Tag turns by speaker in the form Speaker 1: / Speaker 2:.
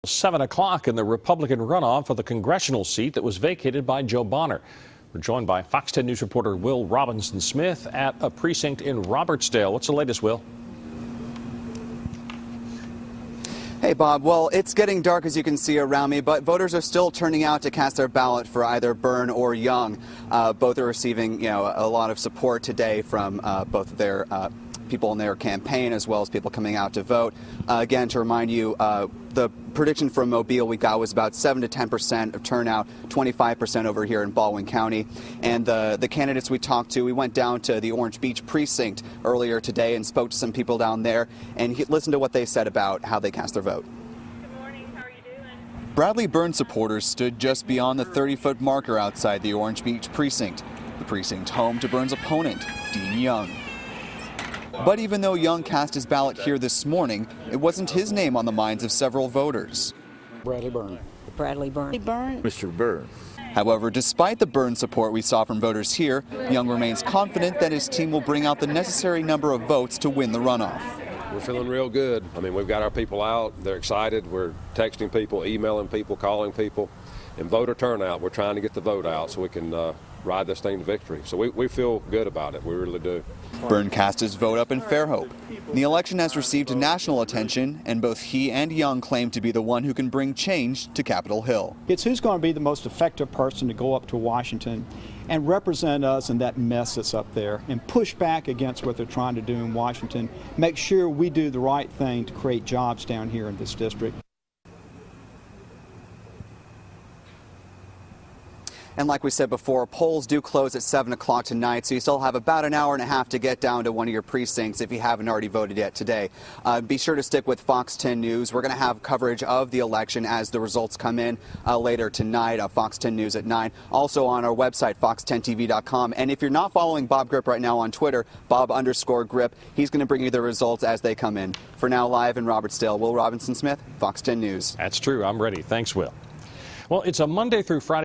Speaker 1: 7 o'clock in the Republican runoff for the congressional seat that was vacated by Joe Bonner. We're joined by Fox 10 News reporter Will Robinson-Smith at a precinct in Robertsdale. What's the latest, Will?
Speaker 2: Hey, Bob. Well, it's getting dark, as you can see around me, but voters are still turning out to cast their ballot for either Byrne or Young. Both are receiving, a lot of support today from both of their people in their campaign, as well as people coming out to vote. Again, to remind you, the prediction from Mobile we got was about 7 to 10% of turnout, 25% over here in Baldwin County. And the candidates we talked to, we went down to the Orange Beach precinct earlier today and spoke to some people down there and listened to what they said about how they cast their vote.
Speaker 3: Good morning, how are you doing?
Speaker 2: Bradley Byrne supporters stood just beyond the 30-foot marker outside the Orange Beach precinct, the precinct home to Byrne's opponent, Dean Young. But even though Young cast his ballot here this morning, it wasn't his name on the minds of several voters.
Speaker 4: Bradley Byrne.
Speaker 5: Bradley Byrne.
Speaker 4: Mr. Byrne.
Speaker 2: However, despite the Byrne support we saw from voters here, Young remains confident that his team will bring out the necessary number of votes to win the runoff.
Speaker 6: We're feeling real good. I mean, we've got our people out. They're excited. We're texting people, emailing people, calling people. And voter turnout, we're trying to get the vote out so we can ride this thing to victory. So we feel good about it. We really do.
Speaker 2: Byrne cast his vote up in Fairhope. The election has received national attention, and both he and Young claim to be the one who can bring change to Capitol Hill.
Speaker 7: It's who's going to be the most effective person to go up to Washington and represent us in that mess that's up there and push back against what they're trying to do in Washington, make sure we do the right thing to create jobs down here in this district.
Speaker 2: And like we said before, polls do close at 7 o'clock tonight, so you still have about an hour and a half to get down to one of your precincts if you haven't already voted yet today. Be sure to stick with Fox 10 News. We're going to have coverage of the election as the results come in later tonight, Fox 10 News at 9. Also on our website, fox10tv.com. And if you're not following Bob Grip right now on Twitter, Bob_Grip, he's going to bring you the results as they come in. For now, live in Robertsdale, Will Robinson-Smith, Fox 10 News.
Speaker 1: That's true. I'm ready. Thanks, Will. Well, it's a Monday through Friday.